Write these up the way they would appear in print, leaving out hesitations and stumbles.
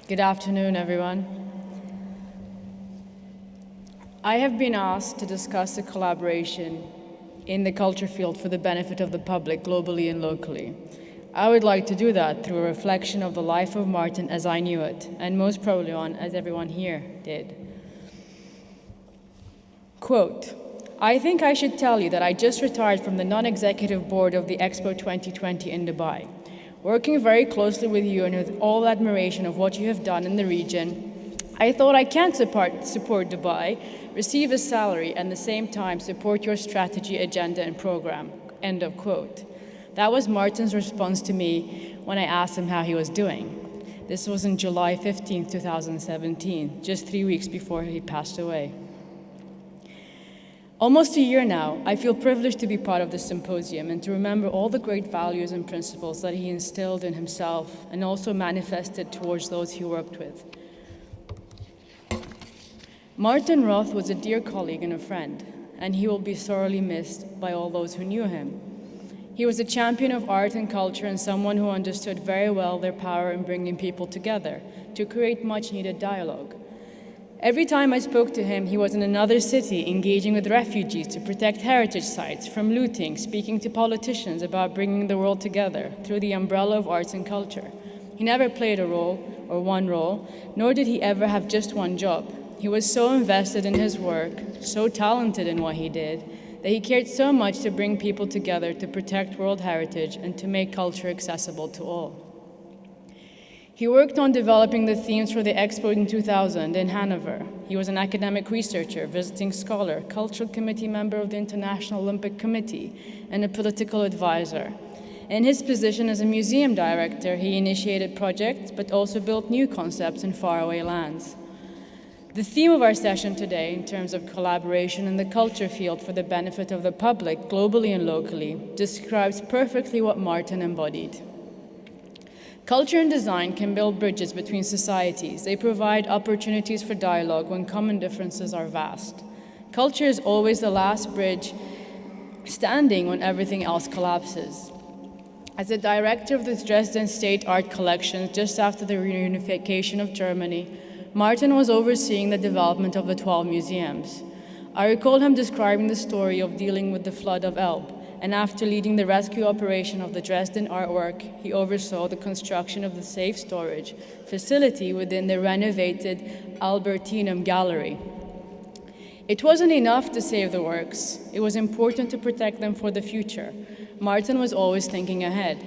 Good afternoon, everyone. I have been asked to discuss a collaboration in the culture field for the benefit of the public, globally and locally. I would like to do that through a reflection of the life of Martin as I knew it, and most probably as everyone here did. Quote, I think I should tell you that I just retired from the non-executive board of the Expo 2020 in Dubai. Working very closely with you and with all admiration of what you have done in the region, I thought I can't support Dubai, receive a salary, and at the same time support your strategy, agenda, and program. End of quote. That was Martin's response to me when I asked him how he was doing. This was on July 15, 2017, just 3 weeks before he passed away. Almost a year now, I feel privileged to be part of this symposium and to remember all the great values and principles that he instilled in himself and also manifested towards those he worked with. Martin Roth was a dear colleague and a friend, and he will be sorely missed by all those who knew him. He was a champion of art and culture and someone who understood very well their power in bringing people together to create much-needed dialogue. Every time I spoke to him, he was in another city, engaging with refugees to protect heritage sites from looting, speaking to politicians about bringing the world together through the umbrella of arts and culture. He never played a role or one role, nor did he ever have just one job. He was so invested in his work, so talented in what he did, that he cared so much to bring people together to protect world heritage and to make culture accessible to all. He worked on developing the themes for the Expo in 2000 in Hanover. He was an academic researcher, visiting scholar, cultural committee member of the International Olympic Committee, and a political advisor. In his position as a museum director, he initiated projects but also built new concepts in faraway lands. The theme of our session today, in terms of collaboration in the culture field for the benefit of the public, globally and locally, describes perfectly what Martin embodied. Culture and design can build bridges between societies. They provide opportunities for dialogue when common differences are vast. Culture is always the last bridge standing when everything else collapses. As the director of the Dresden State Art Collection just after the reunification of Germany, Martin was overseeing the development of the 12 museums. I recall him describing the story of dealing with the flood of Elbe, and after leading the rescue operation of the Dresden artwork, he oversaw the construction of the safe storage facility within the renovated Albertinum Gallery. It wasn't enough to save the works. It was important to protect them for the future. Martin was always thinking ahead.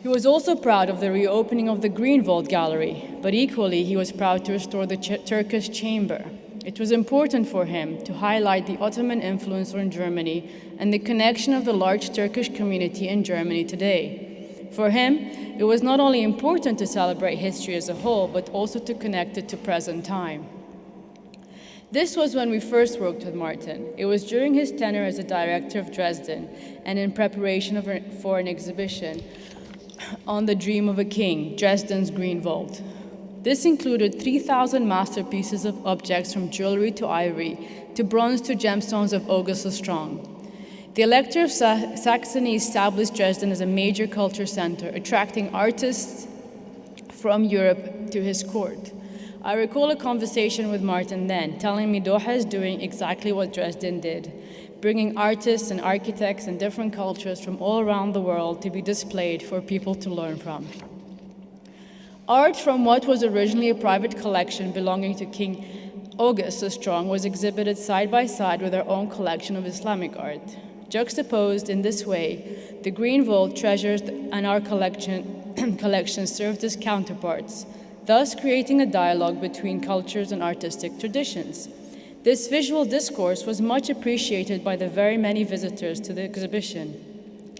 He was also proud of the reopening of the Greenwald Gallery, but equally he was proud to restore the Turkish Chamber. It was important for him to highlight the Ottoman influence on Germany and the connection of the large Turkish community in Germany today. For him, it was not only important to celebrate history as a whole, but also to connect it to present time. This was when we first worked with Martin. It was during his tenure as a director of Dresden and in preparation for an exhibition on the Dream of a King, Dresden's Greenwald. This included 3,000 masterpieces of objects from jewelry to ivory, to bronze to gemstones of August the Strong. The Elector of Saxony established Dresden as a major culture center, attracting artists from Europe to his court. I recall a conversation with Martin then, telling me Doha is doing exactly what Dresden did, bringing artists and architects and different cultures from all around the world to be displayed for people to learn from. Art from what was originally a private collection belonging to King August the Strong was exhibited side by side with our own collection of Islamic art. Juxtaposed in this way, the Greenwald treasures and our collection served as counterparts, thus creating a dialogue between cultures and artistic traditions. This visual discourse was much appreciated by the very many visitors to the exhibition.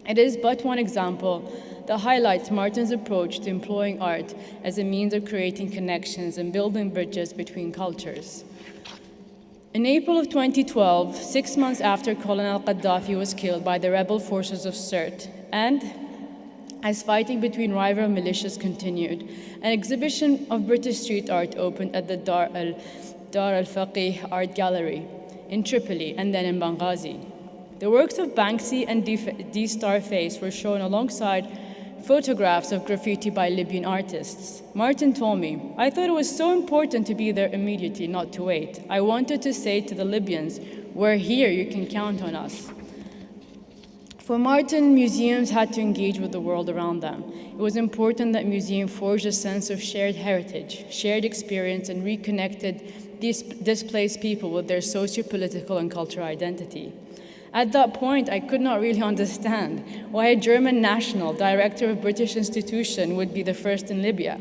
It is but one example that highlights Martin's approach to employing art as a means of creating connections and building bridges between cultures. In April of 2012, 6 months after Colonel Gaddafi was killed by the rebel forces of Sirte, and as fighting between rival militias continued, an exhibition of British street art opened at the Dar al-Faqih Art Gallery in Tripoli and then in Benghazi. The works of Banksy and D. Starface were shown alongside photographs of graffiti by Libyan artists. Martin told me, "I thought it was so important to be there immediately, not to wait. I wanted to say to the Libyans, we're here, you can count on us." For Martin, museums had to engage with the world around them. It was important that museums forged a sense of shared heritage, shared experience, and reconnected these displaced people with their socio-political and cultural identity. At that point, I could not really understand why a German national, director of a British institution, would be the first in Libya.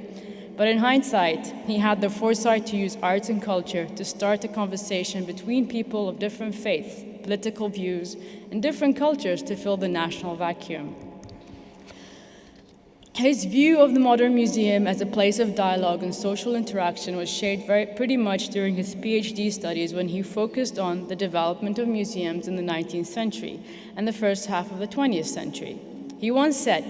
But in hindsight, he had the foresight to use arts and culture to start a conversation between people of different faiths, political views, and different cultures to fill the national vacuum. His view of the modern museum as a place of dialogue and social interaction was shared pretty much during his PhD studies, when he focused on the development of museums in the 19th century and the first half of the 20th century. He once said,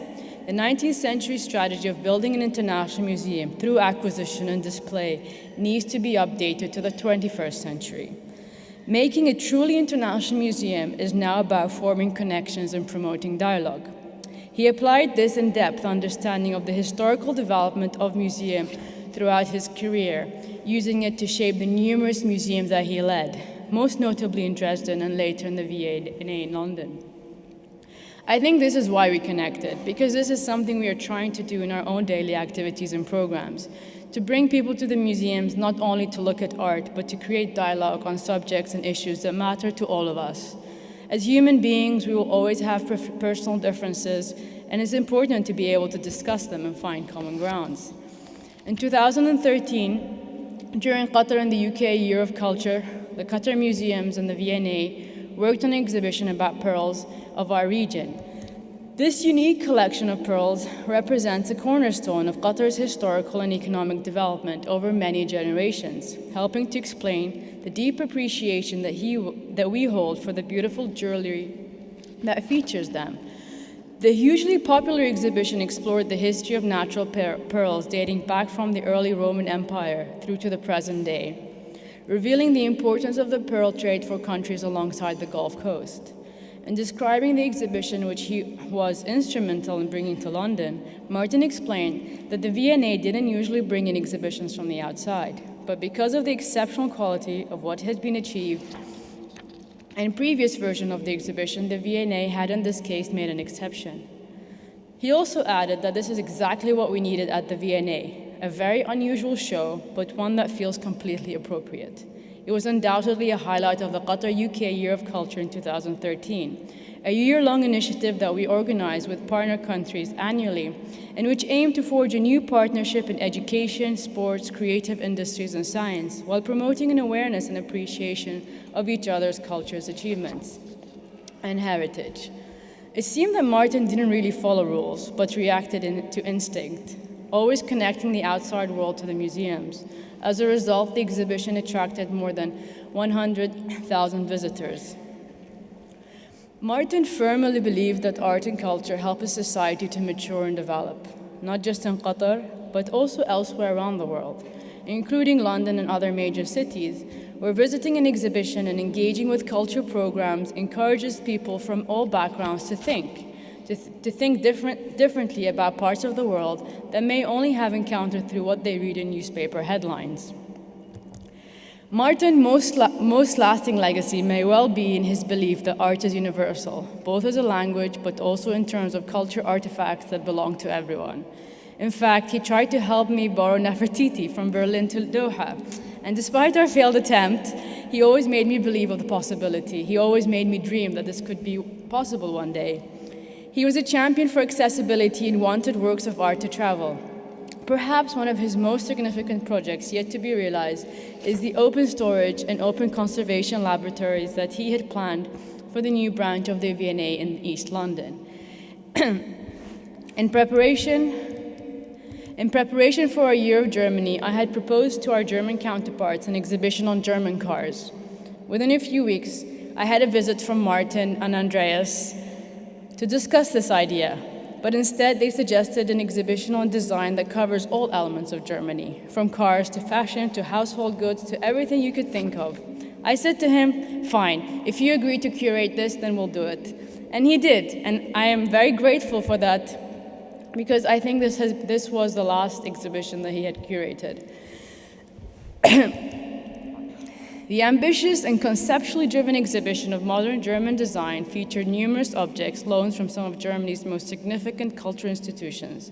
"The 19th century strategy of building an international museum through acquisition and display needs to be updated to the 21st century. Making a truly international museum is now about forming connections and promoting dialogue." He applied this in-depth understanding of the historical development of museums throughout his career, using it to shape the numerous museums that he led, most notably in Dresden and later in the V&A in London. I think this is why we connected, because this is something we are trying to do in our own daily activities and programs, to bring people to the museums not only to look at art, but to create dialogue on subjects and issues that matter to all of us. As human beings, we will always have personal differences, and it's important to be able to discuss them and find common grounds. In 2013, during Qatar and the UK Year of Culture, the Qatar Museums and the V&A worked on an exhibition about pearls of our region. This unique collection of pearls represents a cornerstone of Qatar's historical and economic development over many generations, helping to explain the deep appreciation that we hold for the beautiful jewelry that features them. The hugely popular exhibition explored the history of natural pearls dating back from the early Roman Empire through to the present day, revealing the importance of the pearl trade for countries alongside the Gulf Coast. In describing the exhibition, which he was instrumental in bringing to London, Martin explained that the V&A didn't usually bring in exhibitions from the outside, but because of the exceptional quality of what had been achieved in previous version of the exhibition, the V&A had in this case made an exception. He also added that this is exactly what we needed at the V&A, a very unusual show, but one that feels completely appropriate. It was undoubtedly a highlight of the Qatar UK Year of Culture in 2013, a year-long initiative that we organize with partner countries annually, and which aimed to forge a new partnership in education, sports, creative industries, and science, while promoting an awareness and appreciation of each other's culture's achievements and heritage. It seemed that Martin didn't really follow rules, but reacted to instinct, always connecting the outside world to the museums. As a result, the exhibition attracted more than 100,000 visitors. Martin firmly believed that art and culture help a society to mature and develop, not just in Qatar, but also elsewhere around the world, including London and other major cities, where visiting an exhibition and engaging with culture programs encourages people from all backgrounds to think differently about parts of the world that may only have encountered through what they read in newspaper headlines. Martin's most lasting legacy may well be in his belief that art is universal, both as a language but also in terms of culture artifacts that belong to everyone. In fact, he tried to help me borrow Nefertiti from Berlin to Doha, and despite our failed attempt, he always made me believe of the possibility. He always made me dream that this could be possible one day. He was a champion for accessibility and wanted works of art to travel. Perhaps one of his most significant projects yet to be realized is the open storage and open conservation laboratories that he had planned for the new branch of the V&A in East London. In preparation for our Year of Germany, I had proposed to our German counterparts an exhibition on German cars. Within a few weeks, I had a visit from Martin and Andreas to discuss this idea, but instead they suggested an exhibition on design that covers all elements of Germany, from cars to fashion to household goods to everything you could think of. I said to him, "Fine, if you agree to curate this, then we'll do it." And he did, and I am very grateful for that because I think this was the last exhibition that he had curated. The ambitious and conceptually driven exhibition of modern German design featured numerous objects loaned from some of Germany's most significant cultural institutions,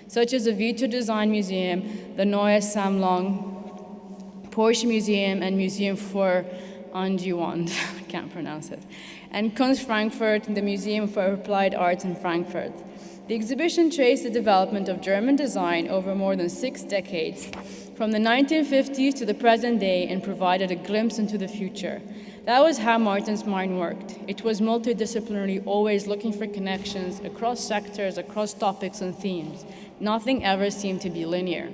such as the Vito Design Museum, the Neue Sammlung, Porsche Museum, and Museum für Angewandte, I can't pronounce it, and Kunst Frankfurt, and the Museum for Applied Arts in Frankfurt. The exhibition traced the development of German design over more than 6 decades, from the 1950s to the present day, and provided a glimpse into the future. That was how Martin's mind worked. It was multidisciplinary, always looking for connections across sectors, across topics and themes. Nothing ever seemed to be linear.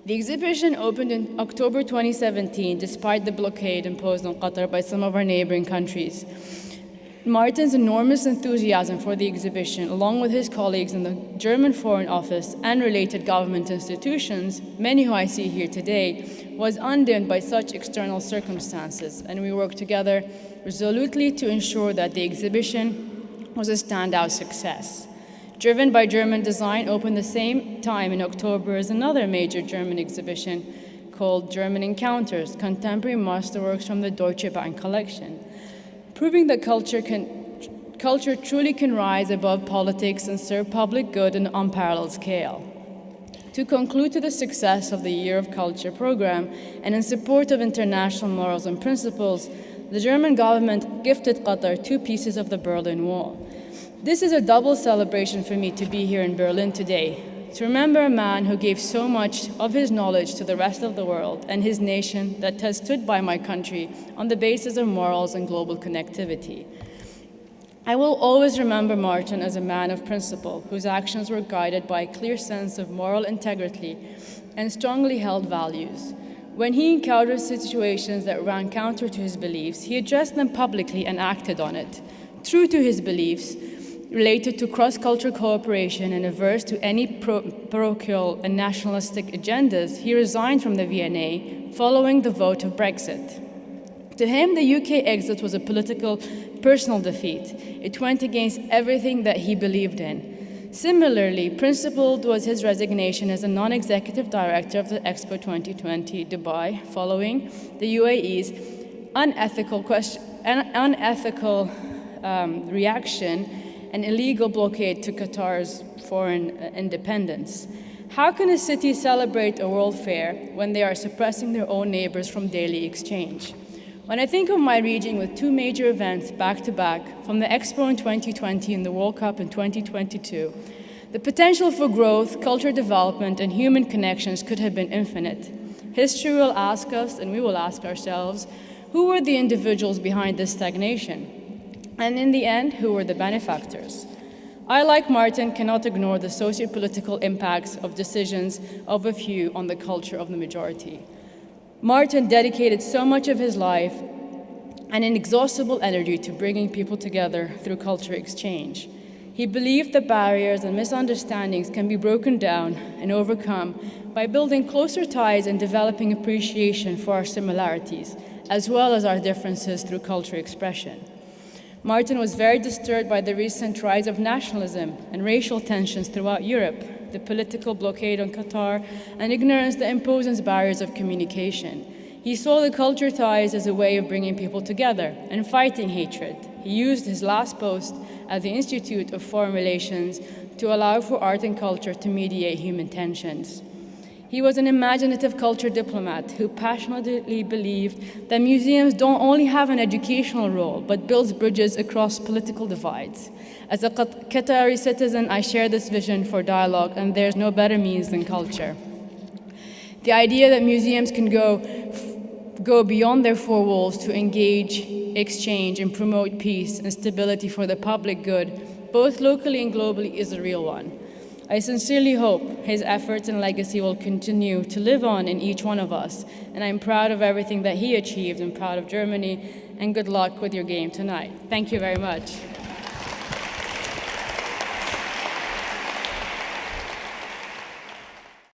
The exhibition opened in October 2017, despite the blockade imposed on Qatar by some of our neighboring countries. Martin's enormous enthusiasm for the exhibition, along with his colleagues in the German Foreign Office and related government institutions, many who I see here today, was undimmed by such external circumstances, and we worked together resolutely to ensure that the exhibition was a standout success. Driven by German Design opened the same time in October as another major German exhibition called German Encounters, Contemporary Masterworks from the Deutsche Bank Collection, proving that culture truly can rise above politics and serve public good on an unparalleled scale. To conclude to the success of the Year of Culture program and in support of international morals and principles, the German government gifted Qatar 2 pieces of the Berlin Wall. This is a double celebration for me to be here in Berlin today, to remember a man who gave so much of his knowledge to the rest of the world and his nation that has stood by my country on the basis of morals and global connectivity. I will always remember Martin as a man of principle whose actions were guided by a clear sense of moral integrity and strongly held values. When he encountered situations that ran counter to his beliefs, he addressed them publicly and acted on it. True to his beliefs, related to cross-cultural cooperation and averse to any parochial and nationalistic agendas, he resigned from the V&A following the vote of Brexit. To him, the UK exit was a political, personal defeat. It went against everything that he believed in. Similarly, principled was his resignation as a non-executive director of the Expo 2020 Dubai following the UAE's unethical reaction and illegal blockade to Qatar's foreign independence. How can a city celebrate a world fair when they are suppressing their own neighbors from daily exchange? When I think of my region with 2 major events back-to-back, from the Expo in 2020 and the World Cup in 2022, the potential for growth, culture development, and human connections could have been infinite. History will ask us, and we will ask ourselves, who were the individuals behind this stagnation? And in the end, who were the benefactors? I, like Martin, cannot ignore the socio-political impacts of decisions of a few on the culture of the majority. Martin dedicated so much of his life and inexhaustible energy to bringing people together through culture exchange. He believed that barriers and misunderstandings can be broken down and overcome by building closer ties and developing appreciation for our similarities, as well as our differences through culture expression. Martin was very disturbed by the recent rise of nationalism and racial tensions throughout Europe, the political blockade on Qatar, and ignorance that imposes barriers of communication. He saw the culture ties as a way of bringing people together and fighting hatred. He used his last post at the Institute of Foreign Relations to allow for art and culture to mediate human tensions. He was an imaginative culture diplomat who passionately believed that museums don't only have an educational role, but builds bridges across political divides. As a Qatari citizen, I share this vision for dialogue, and there's no better means than culture. The idea that museums can go beyond their 4 walls to engage, exchange, and promote peace and stability for the public good, both locally and globally, is a real one. I sincerely hope his efforts and legacy will continue to live on in each one of us, and I'm proud of everything that he achieved and proud of Germany, and good luck with your game tonight. Thank you very much.